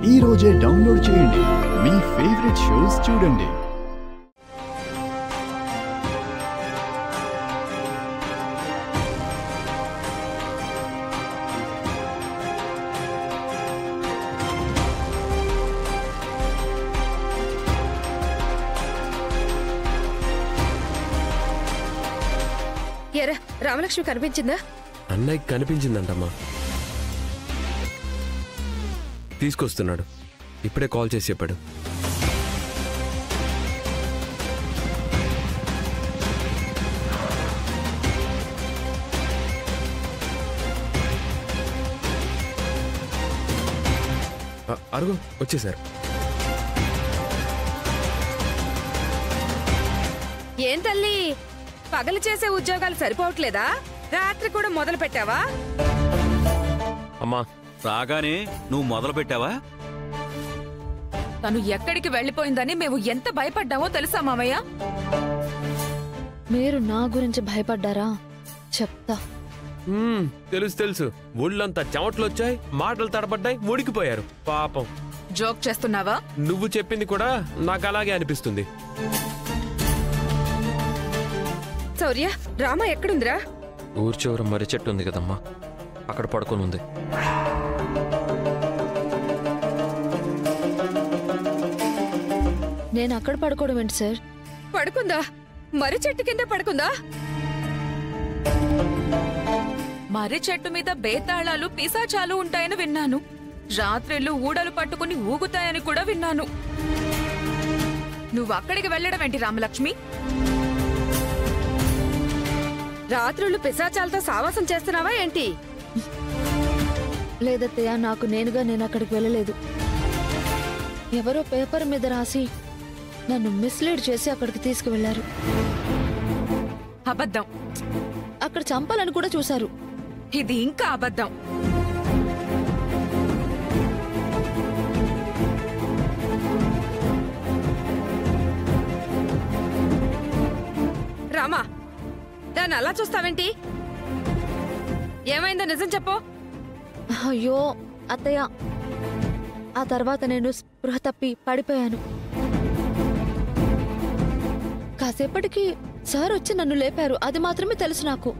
ఈ రోజే డౌన్లోడ్ చేయండి. మీ ఫేవరెట్ షోస్ చూడండి. ఎరా రామలక్ష్మి కనిపించిందా? అన్నయ్య కనిపించిందంటమ్మా. తీసుకొస్తున్నాడు. ఇప్పుడే కాల్ చేసి చెప్పాడు. అరుగు వచ్చేసారు. ఏం తల్లి, పగలు చేసే ఉద్యోగాలు సరిపోవట్లేదా? రాత్రి కూడా మొదలు పెట్టావా? అమ్మా రాగానే నువ్వు మొదలు పెట్టావా? తను ఎక్కడికి వెళ్లిపోయిందని మేము ఎంత భయపడ్డామో తెలుసా మామయ్య? మీరు నా గురించి భయపడ్డారా? చెప్తా. తెలుసు తెలుసు. ఒళ్ళంతా చెమటలొచ్చాయి, మాటలు తడబడ్డాయి, ఉడికిపోయారు పాపం. జోక్ చేస్తున్నావా? నువ్వు చెప్పింది కూడా నాకు అలాగే అనిపిస్తుంది. శౌర్య, రామ ఎక్కడుందిరా? ఊరు చివర మర్రి చెట్టు ఉంది కదమ్మా, అక్కడ పడుకొని ఉంది. నేను అక్కడ పడుకోవడం ఏంటి సార్? పడుకుందా? మర్రి చెట్టు కింద పడుకుందా? మర్రి చెట్టు మీద బేతాళాలు పిశాచాలు ఉంటాయని విన్నాను. రాత్రిళ్ళు ఊడలు పట్టుకుని ఊగుతాయని కూడా విన్నాను. నువ్వు అక్కడికి వెళ్ళడం ఏంటి రామలక్ష్మి? రాత్రులు పిశాచాలతో సావాసం చేస్తున్నావా ఏంటి? లేదత్తయ్య, నాకు నేను అక్కడికి వెళ్ళలేదు. ఎవరో పేపర్ మీద రాసి నన్ను మిస్లీడ్ చేసి అక్కడికి తీసుకువెళ్లారు. అబద్ధం. అక్కడ చంపాలని కూడా చూశారు. ఇది ఇంకా అబద్ధం. రామా, దాన్ని అలా చూస్తావేంటి? ఏమైందో నిజం చెప్పు. అయ్యో అత్తయ్య, ఆ తర్వాత నేను స్పృహ తప్పి పడిపోయాను. కాసేపటికి సార్ వచ్చి నన్ను లేపారు. అది మాత్రమే తెలుసు నాకు.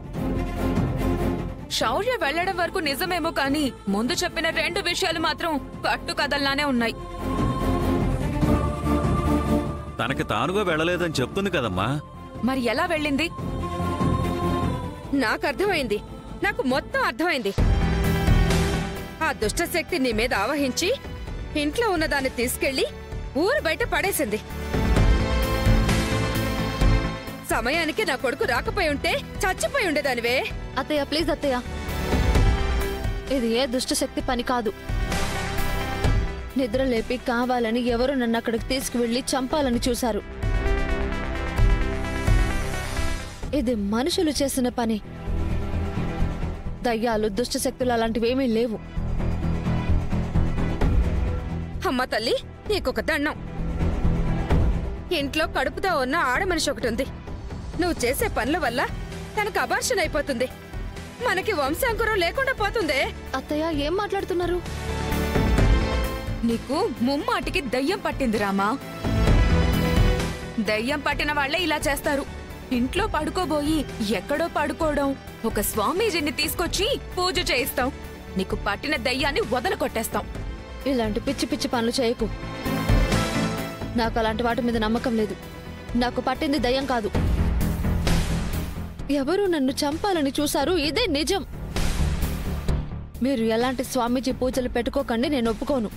శౌర్య వెళ్లడం వరకు నిజమేమో కానీ ముందు చెప్పిన 2 విషయాలు మాత్రం కట్టు కదల్లానే ఉన్నాయి. తనకి తానుగా వెళ్ళలేదని చెప్తుంది కదమ్మా. మరి ఎలా వెళ్ళింది? నాకు అర్థమైంది. నాకు మొత్తం అర్థమైంది. ఆ దుష్ట శక్తి నీ మీద ఆవహించి ఇంట్లో ఉన్నదాన్ని తీసుకెళ్లి ఊరు బయట పడేసింది. సమయానికి నా కొడుకు రాకపోయి ఉంటే చచ్చిపోయి ఉండేదానివే. అత్తయ్య ప్లీజ్ అత్తయ్య, ఇది ఏ దుష్ట శక్తి పని కాదు. నిద్ర లేపి కావాలని ఎవరు నన్ను అక్కడికి తీసుకువెళ్లి చంపాలని చూశారు. ఇది మనుషులు చేసిన పని. దయ్యాలు, దుష్ట శక్తులు అలాంటివేమీ లేవు. అమ్మ తల్లి, నీకొక దండం. ఇంట్లో కడుపుతో ఉన్న ఆడమనిషి ఒకటి ఉంది. నువ్వు చేసే పనుల వల్ల తనకు అబార్షన్ అయిపోతుంది. మనకి వంశాంకురం లేకుండా పోతుందే. అత్తయ్య ఏం మాట్లాడుతున్నారు? నీకు ముమ్మాటికి దయ్యం పట్టింది రామా. దయ్యం పట్టిన వాళ్లే ఇలా చేస్తారు. ఇంట్లో పడుకోబోయి ఎక్కడో పడుకోవడం, ఒక స్వామీజీని తీసుకొచ్చి పూజ చేయిస్తాం. నీకు పట్టిన దయ్యాన్ని వదలకొట్టేస్తాం. ఇలాంటి పిచ్చి పిచ్చి పనులు చేయకు. నాకు అలాంటి వాటి మీద నమ్మకం లేదు. నాకు పట్టింది దయ్యం కాదు. ఎవరు నన్ను చంపాలని చూశారు, ఇదే నిజం. మీరు ఎలాంటి స్వామీజీ పూజలు పెట్టుకోకండి, నేను ఒప్పుకోను.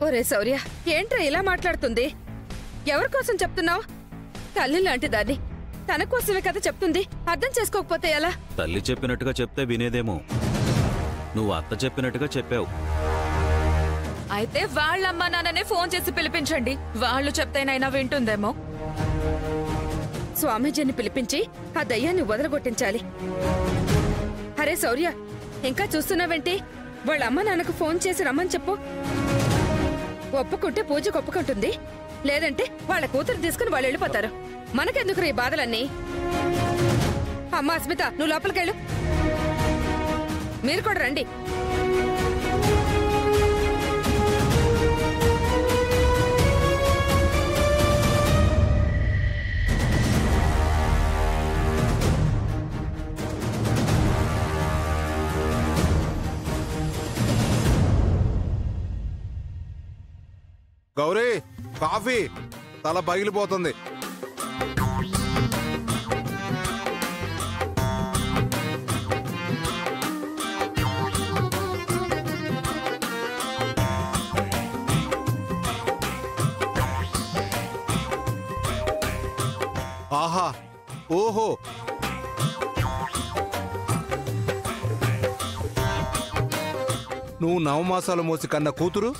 ఒరే శౌర్య, ఏంట్రా ఇలా మాట్లాడుతుంది? ఎవరి కోసం చెప్తున్నావు? తల్లి లాంటి దాన్ని, తన కోసమే కదా చెప్తుంది. అర్థం చేసుకోకపోతే ఎలా? తల్లి చెప్పినట్టుగా చెప్తే వినేదేమో. నువ్వు అత్త చెప్పినట్టుగా చెప్పావు. అయితే వాళ్ళమ్మ నాన్ననే ఫోన్ చేసి పిలిపించండి. వాళ్ళు చెప్తేనైనా వింటుందేమో. స్వామీజీని పిలిపించి ఆ దయ్యాన్ని వదలగొట్టించాలి. అరే శౌర్య, ఇంకా చూస్తున్నావేంటి? వాళ్ళ అమ్మ నాన్నకు ఫోన్ చేసి రమ్మని చెప్పు. ఒప్పుకుంటే పూజకు ఒప్పుకుంటుంది, లేదంటే వాళ్ళ కూతురు తీసుకుని వాళ్ళు వెళ్ళిపోతారు. మనకెందుకు ఈ బాధలన్నీ? అమ్మా అస్మిత, నువ్వు లోపలికెళ్ళు. మీరు కూడా రండి. గౌరీ, కాఫీ. తల పగిలిపోతుంది. ఆహా, ఓహో, నువ్వు నవమాసాలు మోసి కన్న కూతురు,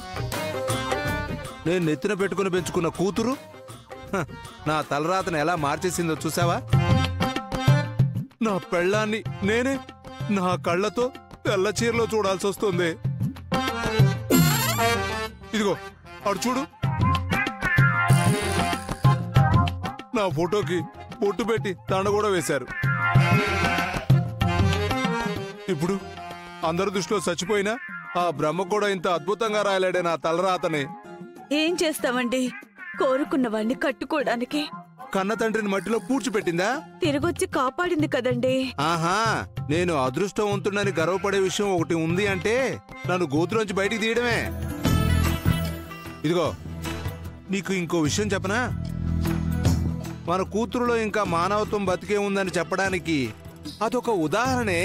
నేను నెత్తిన పెట్టుకుని పెంచుకున్న కూతురు నా తలరాతను ఎలా మార్చేసిందో చూసావా? నా పెళ్ళాన్ని నేనే నా కళ్ళతో తెల్ల చీరలో చూడాల్సి వస్తుంది. ఇదిగో అడు చూడు, నా ఫోటోకి బొట్టు పెట్టి దండ కూడా వేశారు. ఇప్పుడు అందరి దృష్టిలో చచ్చిపోయినా ఆ బ్రహ్మ కూడా ఇంత అద్భుతంగా రాయలేడే నా తలరాతని. ఏం చేస్తామండి, కోరుకున్న వాణ్ణి కట్టుకోవడానికి కన్న తండ్రిని మట్టిలో పూడ్చిపెట్టిందా? తిరిగొచ్చి కాపాడింది కదండి. ఆహా, నేను అదృష్టవంతుడని గర్వపడే విషయం ఒకటి ఉంది అంటే నన్ను గోతులోంచి బయటికి తీయడమే. ఇదిగో నీకు ఇంకో విషయం చెప్పనా? మన కూతురులో ఇంకా మానవత్వం బతికే ఉందని చెప్పడానికి అదొక ఉదాహరణే.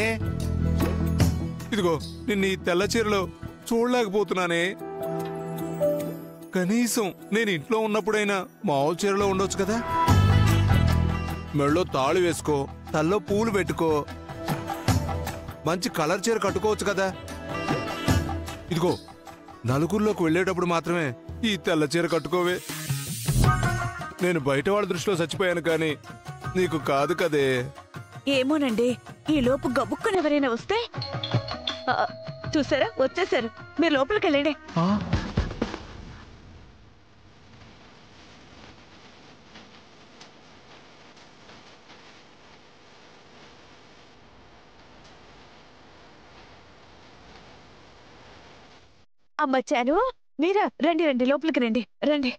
ఇదిగో నిన్ను ఈ తెల్ల చీరలో చూడలేకపోతున్నానే. కనీసం నేను ఇంట్లో ఉన్నప్పుడైనా మామూలు చీరలో ఉండొచ్చు కదా. మెళ్ళో తాళి వేసుకో, తల్లో పూలు పెట్టుకో, మంచి కలర్ చీర కట్టుకోవచ్చు కదా. ఇదిగో నలుగురిలోకి వెళ్ళేటప్పుడు మాత్రమే ఈ తెల్ల చీర కట్టుకోవే. నేను బయట వాళ్ళ దృష్టిలో చచ్చిపోయాను కానీ నీకు కాదు కదే. ఏమోనండి, ఈ లోపు గబుక్కుని ఎవరైనా వస్తే. చూసారా, వచ్చేసారు. మీరు లోపలికి వెళ్ళండి. అమ్మచ్చాను, మీరా? రండి రండి, లోపలికి రండి రండి.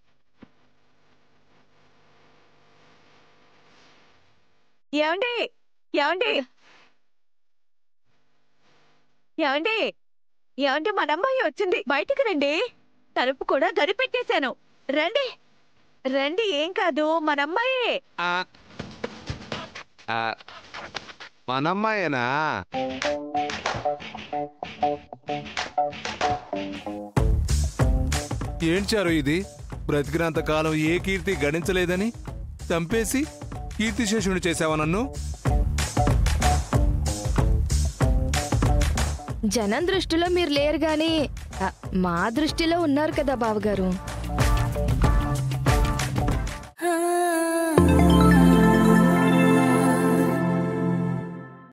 ఏమండి ఏమండి ఏమండి ఏమండి, మన అమ్మాయి వచ్చింది, బయటికి రండి. తలుపు కూడా గడిపెట్టేశాను. రండి రండి, ఏం కాదు, మన అమ్మాయే. మనమ్మాయేనా? ఏంచారు ఇది? బ్రతికినంత కాలం ఏ కీర్తి గణించలేదని చంపేసి కీర్తిశేషుని చేశావా నన్ను? జనం దృష్టిలో మీరు లేరు గాని మా దృష్టిలో ఉన్నారు కదా బావగారు.